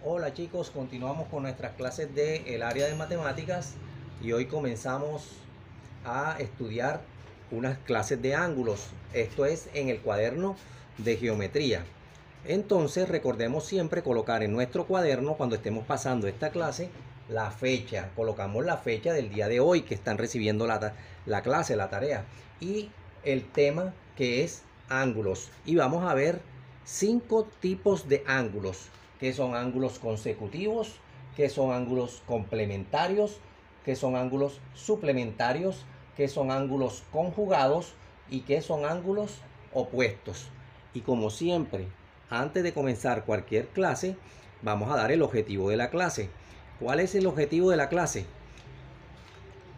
Hola chicos, continuamos con nuestras clases del área de matemáticas y hoy comenzamos a estudiar unas clases de ángulos. Esto es en el cuaderno de geometría. Entonces recordemos siempre colocar en nuestro cuaderno, cuando estemos pasando esta clase, la fecha. Colocamos la fecha del día de hoy que están recibiendo la clase, la tarea, y el tema, que es ángulos. Y vamos a ver 5 tipos de ángulos, que son ángulos consecutivos, que son ángulos complementarios, que son ángulos suplementarios, que son ángulos conjugados y que son ángulos opuestos. Y como siempre, antes de comenzar cualquier clase, vamos a dar el objetivo de la clase. ¿Cuál es el objetivo de la clase?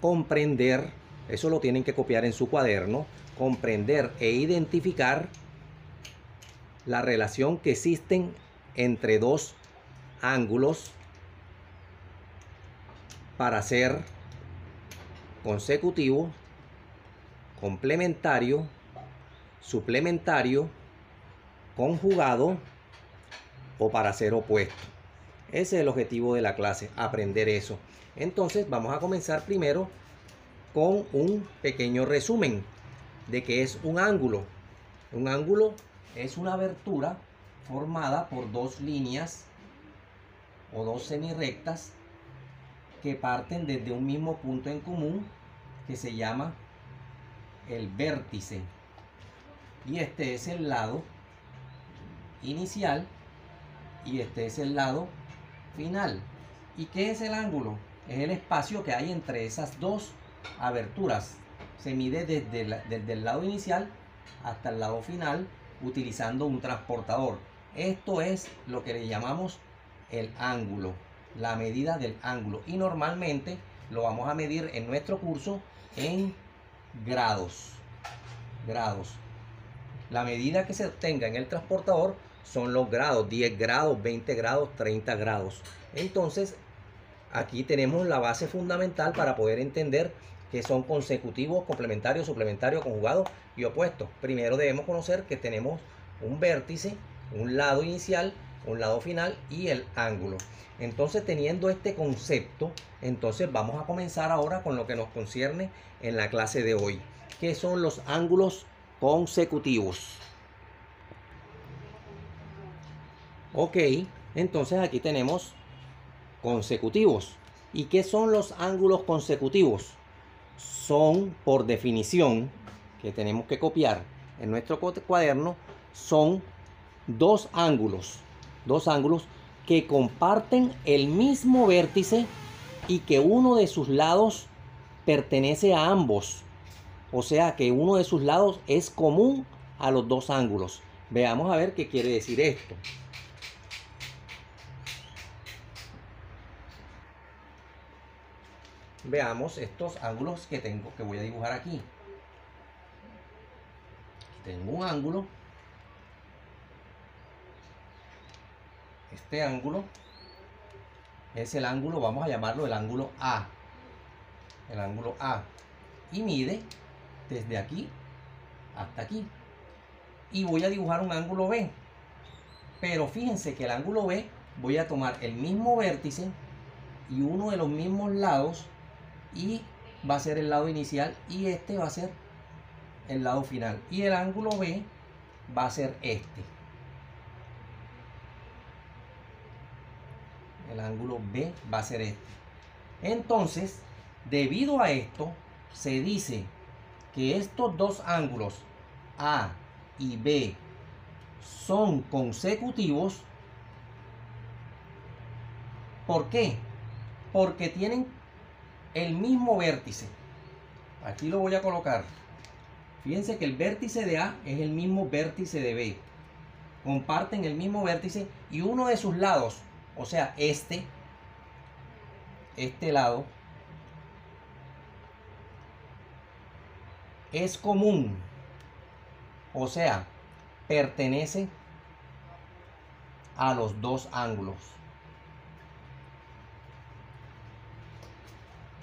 Comprender, eso lo tienen que copiar en su cuaderno, comprender e identificar la relación que existen entre dos ángulos para ser consecutivo, complementario, suplementario, conjugado o para ser opuesto. Ese es el objetivo de la clase, aprender eso. Entonces vamos a comenzar primero con un pequeño resumen de qué es un ángulo. Un ángulo es una abertura formada por dos líneas o dos semirrectas que parten desde un mismo punto en común que se llama el vértice. Y este es el lado inicial y este es el lado final. ¿Y qué es el ángulo? Es el espacio que hay entre esas dos aberturas. Se mide desde el lado inicial hasta el lado final utilizando un transportador. Esto es lo que le llamamos el ángulo, la medida del ángulo. Y normalmente lo vamos a medir en nuestro curso en grados. La medida que se obtenga en el transportador son los grados, 10 grados, 20 grados, 30 grados. Entonces, aquí tenemos la base fundamental para poder entender que son consecutivos, complementarios, suplementarios, conjugados y opuestos. Primero debemos conocer que tenemos un vértice, un lado inicial, un lado final y el ángulo. Entonces, teniendo este concepto, entonces vamos a comenzar ahora con lo que nos concierne en la clase de hoy, que son los ángulos consecutivos. Ok, entonces aquí tenemos consecutivos. ¿Y qué son los ángulos consecutivos? Son, por definición, que tenemos que copiar en nuestro cuaderno, son dos ángulos que comparten el mismo vértice y que uno de sus lados pertenece a ambos. O sea que uno de sus lados es común a los dos ángulos. Veamos a ver qué quiere decir esto. Veamos estos ángulos que voy a dibujar aquí. Tengo un ángulo. Este ángulo es el ángulo, vamos a llamarlo el ángulo A. El ángulo A. Y mide desde aquí hasta aquí. Y voy a dibujar un ángulo B. Pero fíjense que el ángulo B voy a tomar el mismo vértice y uno de los mismos lados, y va a ser el lado inicial y este va a ser el lado final. Y el ángulo B va a ser este. El ángulo B va a ser este. Entonces, debido a esto, se dice que estos dos ángulos A y B son consecutivos. ¿Por qué? Porque tienen el mismo vértice. Aquí lo voy a colocar. Fíjense que el vértice de A es el mismo vértice de B. Comparten el mismo vértice y uno de sus lados, o sea, este lado, es común. O sea, pertenece a los dos ángulos.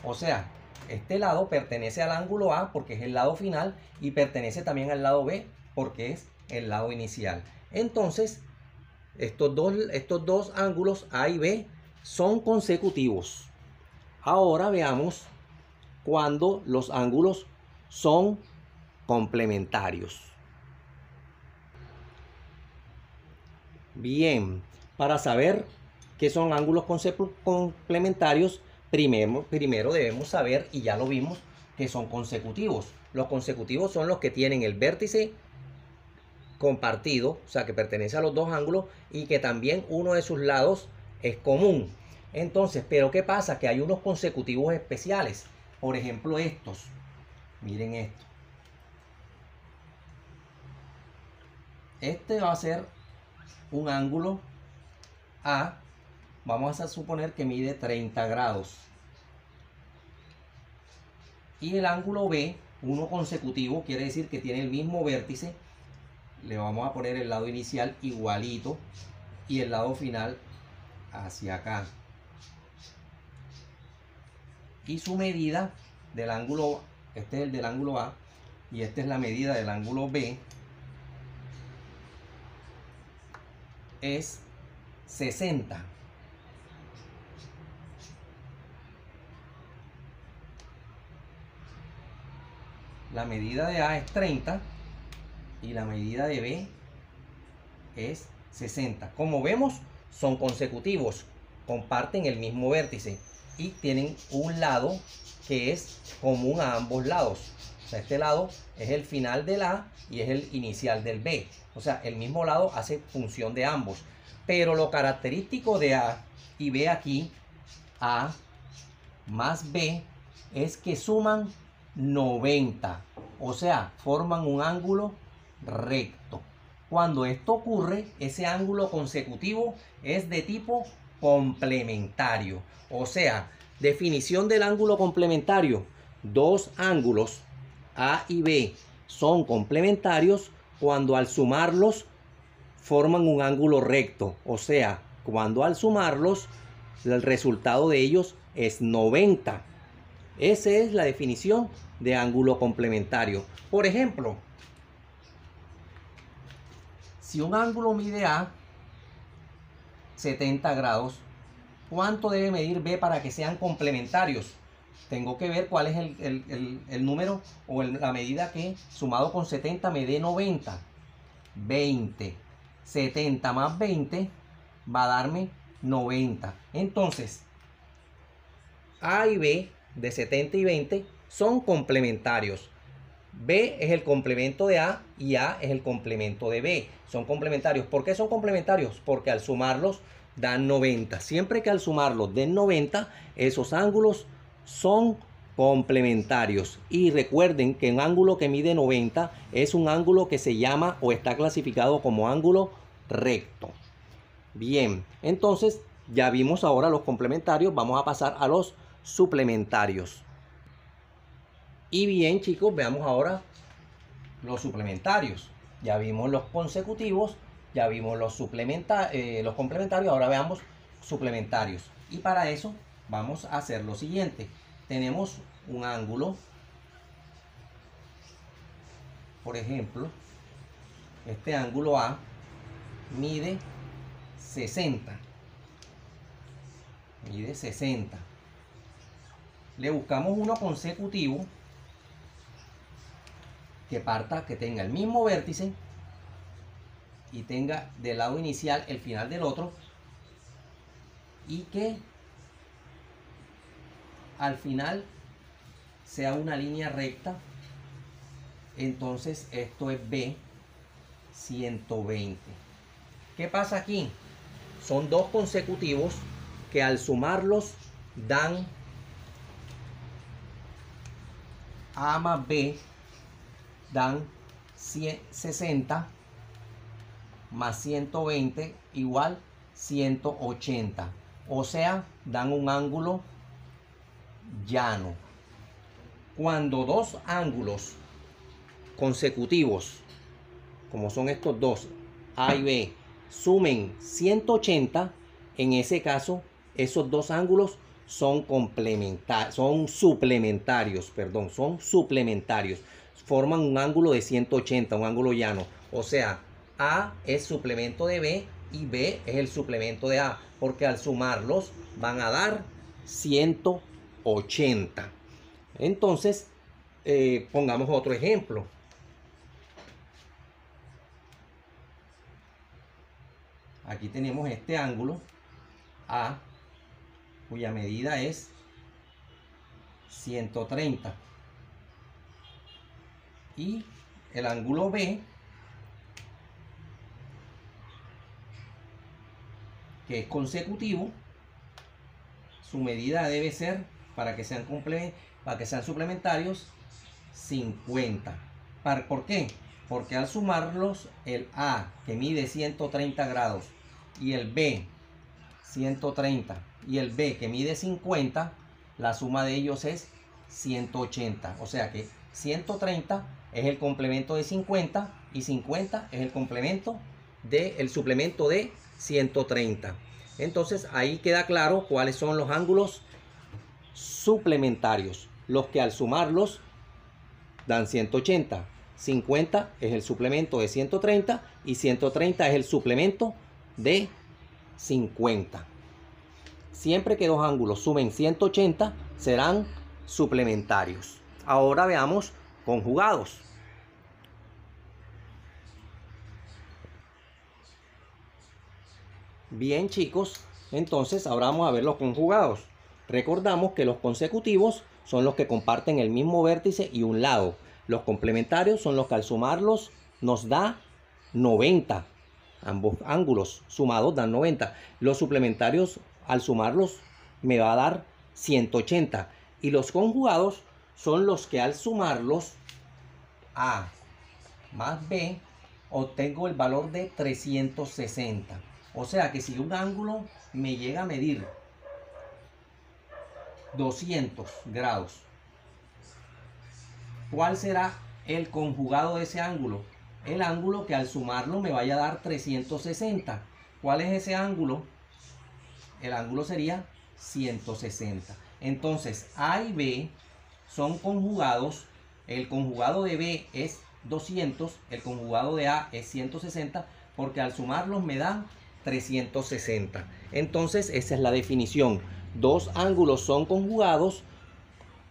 O sea, este lado pertenece al ángulo A porque es el lado final y pertenece también al lado B porque es el lado inicial. Entonces, estos dos ángulos A y B son consecutivos. Ahora veamos cuando los ángulos son complementarios. Bien, para saber qué son ángulos complementarios, primero debemos saber, y ya lo vimos, que son consecutivos. Los consecutivos son los que tienen el vértice compartido, o sea, que pertenece a los dos ángulos y que también uno de sus lados es común. Entonces, pero ¿qué pasa? Que hay unos consecutivos especiales. Por ejemplo, estos. Miren esto. Este va a ser un ángulo A. Vamos a suponer que mide 30 grados. Y el ángulo B, uno consecutivo, quiere decir que tiene el mismo vértice. Le vamos a poner el lado inicial igualito y el lado final hacia acá. Y su medida del ángulo, este es el del ángulo A y esta es la medida del ángulo B, es 60. La medida de A es 30 y la medida de B es 60. Como vemos, son consecutivos, comparten el mismo vértice y tienen un lado que es común a ambos lados. O sea, este lado es el final del A y es el inicial del B. O sea, el mismo lado hace función de ambos. Pero lo característico de A y B aquí, A más B, es que suman 90. O sea, forman un ángulo recto. Cuando esto ocurre, ese ángulo consecutivo es de tipo complementario. O sea, definición del ángulo complementario. Dos ángulos A y B son complementarios cuando al sumarlos forman un ángulo recto. O sea, cuando al sumarlos el resultado de ellos es 90. Esa es la definición de ángulo complementario. Por ejemplo, si un ángulo mide A 70 grados, ¿cuánto debe medir B para que sean complementarios? Tengo que ver cuál es el número o la medida que sumado con 70 me dé 90. 20. 70 más 20 va a darme 90. Entonces, A y B de 70 y 20 son complementarios. B es el complemento de A y A es el complemento de B. Son complementarios. ¿Por qué son complementarios? Porque al sumarlos dan 90. Siempre que al sumarlos den 90, esos ángulos son complementarios. Y recuerden que un ángulo que mide 90 es un ángulo que se llama o está clasificado como ángulo recto. Bien, entonces ya vimos ahora los complementarios. Vamos a pasar a los suplementarios. Y bien, chicos, veamos ahora los suplementarios. Ya vimos los consecutivos, ya vimos los complementarios, ahora veamos suplementarios. Y para eso vamos a hacer lo siguiente. Tenemos un ángulo, por ejemplo, este ángulo A mide 60. Mide 60. Le buscamos uno consecutivo que tenga el mismo vértice y tenga del lado inicial el final del otro y que al final sea una línea recta. Entonces esto es B 120. ¿Qué pasa aquí? Son dos consecutivos que al sumarlos dan A más B, dan 60 más 120 igual 180. O sea, dan un ángulo llano. Cuando dos ángulos consecutivos, como son estos dos, A y B, sumen 180, en ese caso, esos dos ángulos son suplementarios, forman un ángulo de 180, un ángulo llano. O sea, A es suplemento de B y B es el suplemento de A, porque al sumarlos van a dar 180. Entonces, pongamos otro ejemplo. Aquí tenemos este ángulo A, cuya medida es 130. Y el ángulo B, que es consecutivo, su medida debe ser, para que sean suplementarios, 50. ¿Por qué? Porque al sumarlos, el A, que mide 130 grados, y el B, 130, y el B, que mide 50, la suma de ellos es 180. O sea que 130 es el complemento de 50 y 50 es el complemento del suplemento de 130. Entonces ahí queda claro cuáles son los ángulos suplementarios. Los que al sumarlos dan 180. 50 es el suplemento de 130 y 130 es el suplemento de 50. Siempre que dos ángulos sumen 180 serán suplementarios. Ahora veamos conjugados. Bien, chicos, entonces ahora vamos a ver los conjugados. Recordamos que los consecutivos son los que comparten el mismo vértice y un lado. Los complementarios son los que al sumarlos nos da 90. Ambos ángulos sumados dan 90. Los suplementarios al sumarlos me va a dar 180. Y los conjugados son los que al sumarlos A más B obtengo el valor de 360. O sea que si un ángulo me llega a medir 200 grados, ¿cuál será el conjugado de ese ángulo? El ángulo que al sumarlo me vaya a dar 360. ¿Cuál es ese ángulo? El ángulo sería 160. Entonces A y B son conjugados. El conjugado de B es 200, el conjugado de A es 160, porque al sumarlos me dan 360. Entonces esa es la definición. Dos ángulos son conjugados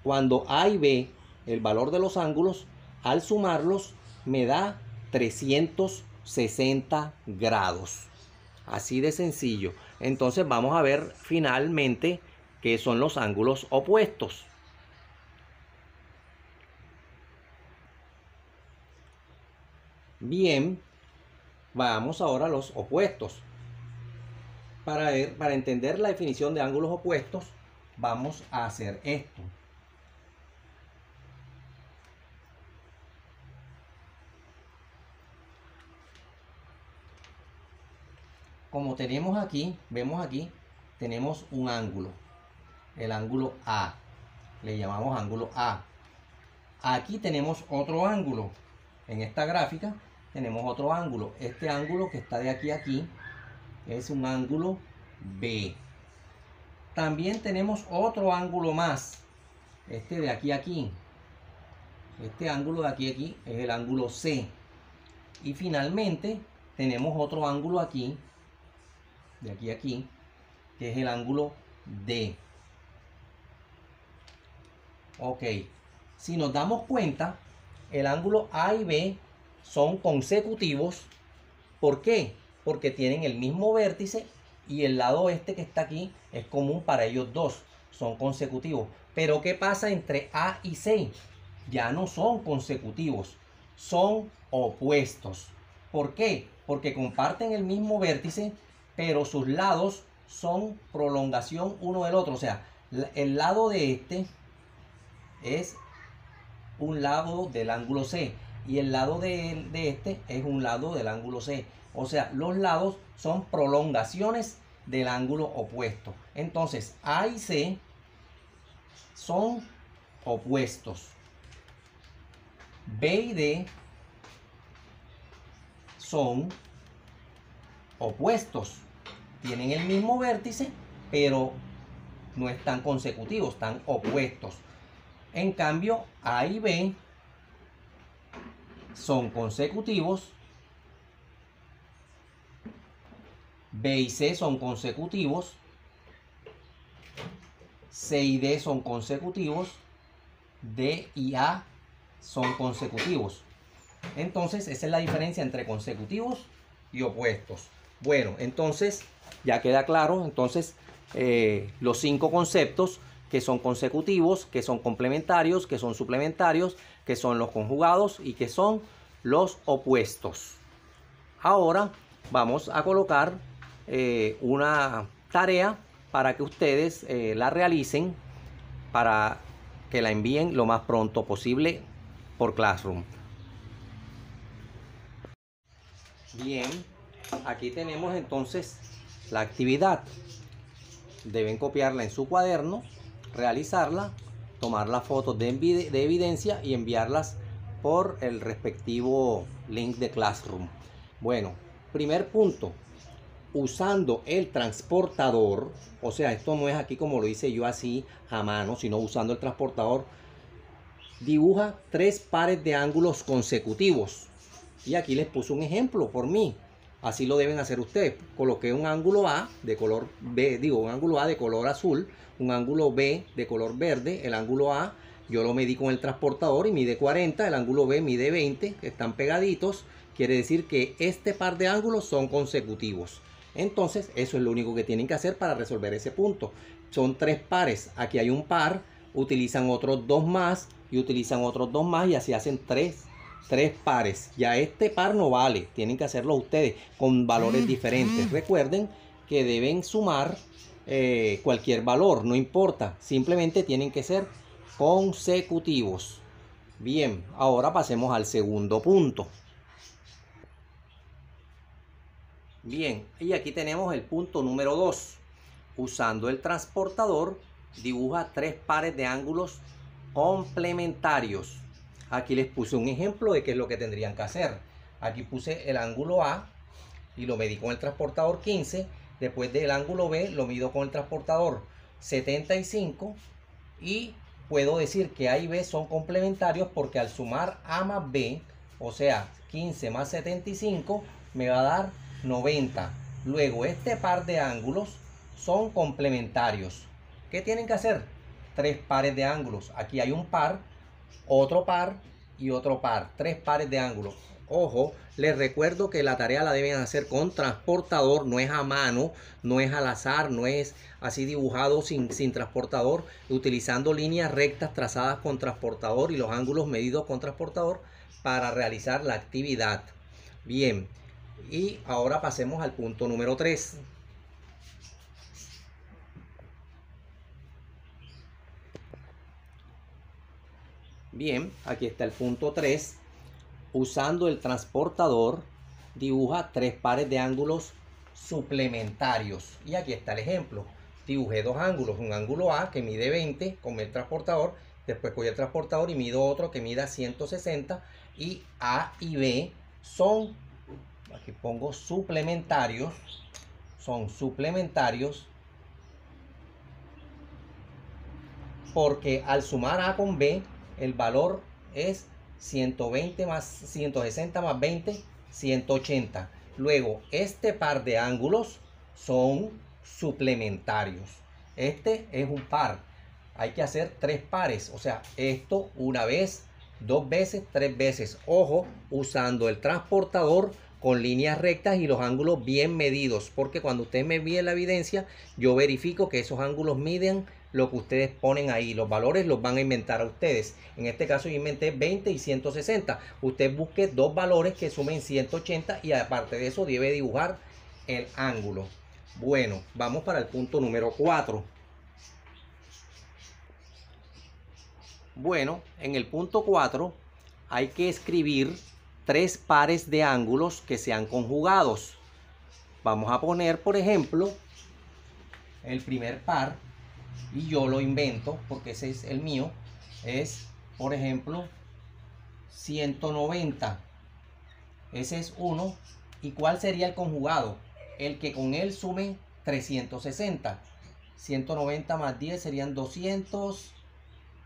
cuando A y B, el valor de los ángulos, al sumarlos me da 360 grados. Así de sencillo. Entonces vamos a ver finalmente qué son los ángulos opuestos. Bien, vamos ahora a los opuestos. Para entender la definición de ángulos opuestos, vamos a hacer esto. Como tenemos aquí, vemos aquí, tenemos un ángulo. El ángulo A. Le llamamos ángulo A. Aquí tenemos otro ángulo. En esta gráfica tenemos otro ángulo. Este ángulo que está de aquí a aquí es un ángulo B. También tenemos otro ángulo más. Este de aquí a aquí. Este ángulo de aquí a aquí es el ángulo C. Y finalmente tenemos otro ángulo aquí, de aquí a aquí, que es el ángulo D. Ok. Si nos damos cuenta, el ángulo A y B son consecutivos. ¿Por qué? Porque tienen el mismo vértice y el lado este que está aquí es común para ellos dos. Son consecutivos. Pero ¿qué pasa entre A y C? Ya no son consecutivos, son opuestos. ¿Por qué? Porque comparten el mismo vértice, pero sus lados son prolongación uno del otro. O sea, el lado de este es un lado del ángulo C y el lado de este es un lado del ángulo C. O sea, los lados son prolongaciones del ángulo opuesto. Entonces, A y C son opuestos. B y D son opuestos. Tienen el mismo vértice, pero no están consecutivos, están opuestos. En cambio, A y B son consecutivos B y C son consecutivos, C y D son consecutivos, D y A son consecutivos. Entonces, esa es la diferencia entre consecutivos y opuestos. Bueno, entonces, ya queda claro, entonces, los 5 conceptos que son consecutivos, que son complementarios, que son suplementarios, que son los conjugados y que son los opuestos. Ahora vamos a colocar una tarea para que ustedes la realicen, para que la envíen lo más pronto posible por Classroom. Bien, aquí tenemos entonces la actividad. Deben copiarla en su cuaderno, realizarla, tomar las fotos de evidencia y enviarlas por el respectivo link de Classroom. Bueno, primer punto, usando el transportador, o sea, esto no es aquí como lo hice yo así a mano, sino usando el transportador, dibuja 3 pares de ángulos consecutivos. Y aquí les puse un ejemplo por mí. Así lo deben hacer ustedes. Coloqué un ángulo A de color B, un ángulo A de color azul, un ángulo B de color verde. El ángulo A yo lo medí con el transportador y mide 40, el ángulo B mide 20, que están pegaditos. Quiere decir que este par de ángulos son consecutivos. Entonces, eso es lo único que tienen que hacer para resolver ese punto. Son 3 pares. Aquí hay un par, utilizan otros 2 más y utilizan otros 2 más y así hacen 3 pares. Ya este par no vale, tienen que hacerlo ustedes con valores diferentes. Recuerden que deben sumar cualquier valor, no importa, simplemente tienen que ser consecutivos. Bien, ahora pasemos al segundo punto. Bien, y aquí tenemos el punto número 2. Usando el transportador, dibuja 3 pares de ángulos complementarios. Aquí les puse un ejemplo de qué es lo que tendrían que hacer. Aquí puse el ángulo A y lo medí con el transportador 15. Después del ángulo B lo mido con el transportador 75. Y puedo decir que A y B son complementarios porque al sumar A más B, o sea, 15 más 75, me va a dar 90. Luego, este par de ángulos son complementarios. ¿Qué tienen que hacer? 3 pares de ángulos. Aquí hay un par, otro par y otro par. 3 pares de ángulos. Ojo, les recuerdo que la tarea la deben hacer con transportador, no es a mano, no es al azar, no es así dibujado sin transportador, utilizando líneas rectas trazadas con transportador y los ángulos medidos con transportador para realizar la actividad. Bien, y ahora pasemos al punto número 3. Bien, aquí está el punto 3. Usando el transportador, dibuja 3 pares de ángulos suplementarios. Y aquí está el ejemplo. Dibujé 2 ángulos. Un ángulo A que mide 20 con el transportador. Después cogí el transportador y mido otro que mida 160. Y A y B son, aquí pongo suplementarios. Son suplementarios porque al sumar A con B, el valor es 120 más 160 más 20, 180. Luego, este par de ángulos son suplementarios. Este es un par. Hay que hacer 3 pares. O sea, esto una vez, 2 veces, 3 veces. Ojo, usando el transportador con líneas rectas y los ángulos bien medidos. Porque cuando ustedes me envíen la evidencia, yo verifico que esos ángulos miden lo que ustedes ponen ahí. Los valores los van a inventar a ustedes. En este caso yo inventé 20 y 160. Usted busque 2 valores que sumen 180 y aparte de eso debe dibujar el ángulo. Bueno, vamos para el punto número 4. Bueno, en el punto 4 hay que escribir 3 pares de ángulos que sean conjugados. Vamos a poner, por ejemplo, el primer par. Y yo lo invento porque ese es el mío. Es, por ejemplo, 190. Ese es uno. ¿Y cuál sería el conjugado? El que con él sume 360. 190 más 10 serían 200.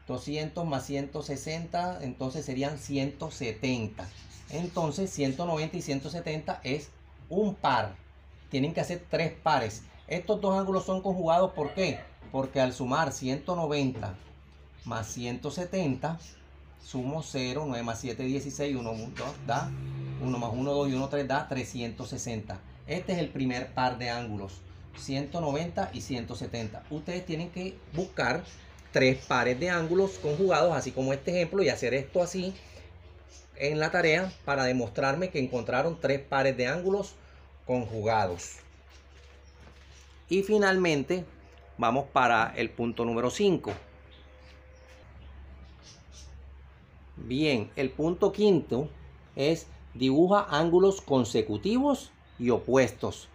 200 más 160. Entonces serían 170. Entonces 190 y 170 es un par. tienen que hacer 3 pares. Estos dos ángulos son conjugados, ¿por qué? Porque al sumar 190 más 170, sumo 0, 9 más 7, 16, 1, 2, da 1 más 1, 2 y 1, 3, da 360. Este es el primer par de ángulos, 190 y 170. Ustedes tienen que buscar 3 pares de ángulos conjugados, así como este ejemplo, y hacer esto así en la tarea para demostrarme que encontraron 3 pares de ángulos conjugados. Y finalmente vamos para el punto número 5. Bien, el punto quinto es dibuja ángulos consecutivos y opuestos.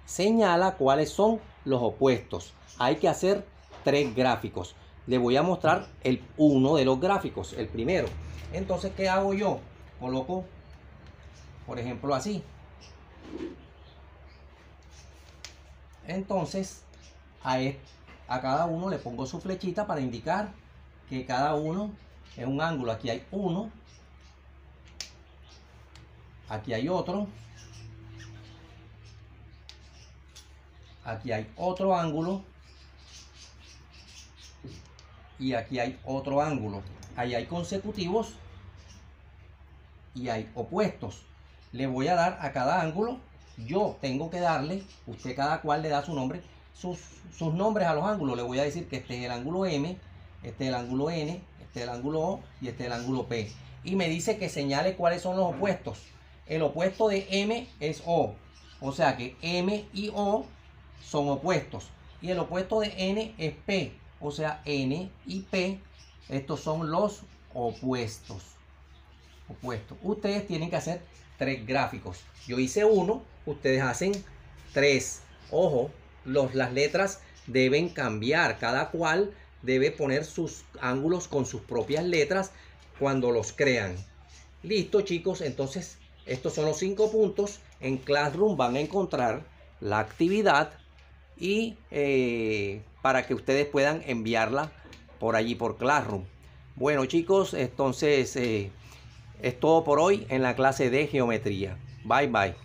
Señala cuáles son los opuestos. Hay que hacer 3 gráficos. Les voy a mostrar uno de los gráficos, el primero. Entonces, ¿qué hago yo? Coloco, por ejemplo, así. Entonces, a cada uno le pongo su flechita para indicar que cada uno es un ángulo. Aquí hay uno, aquí hay otro, aquí hay otro ángulo y aquí hay otro ángulo. Ahí hay consecutivos y hay opuestos. Le voy a dar a cada ángulo, yo tengo que darle, usted cada cual le da su nombre, sus nombres a los ángulos. Le voy a decir que este es el ángulo M, este es el ángulo N, este es el ángulo O y este es el ángulo P. Y me dice que señale cuáles son los opuestos. El opuesto de M es O, o sea que M y O son opuestos. Y el opuesto de N es P, o sea N y P, estos son los opuestos. Ustedes tienen que hacer 3 gráficos. Yo hice uno, ustedes hacen 3. Ojo, las letras deben cambiar. Cada cual debe poner sus ángulos con sus propias letras cuando los crean. Listo, chicos. Entonces, estos son los 5 puntos. En Classroom van a encontrar la actividad y para que ustedes puedan enviarla por allí por Classroom. Bueno, chicos, entonces es todo por hoy en la clase de geometría. Bye, bye.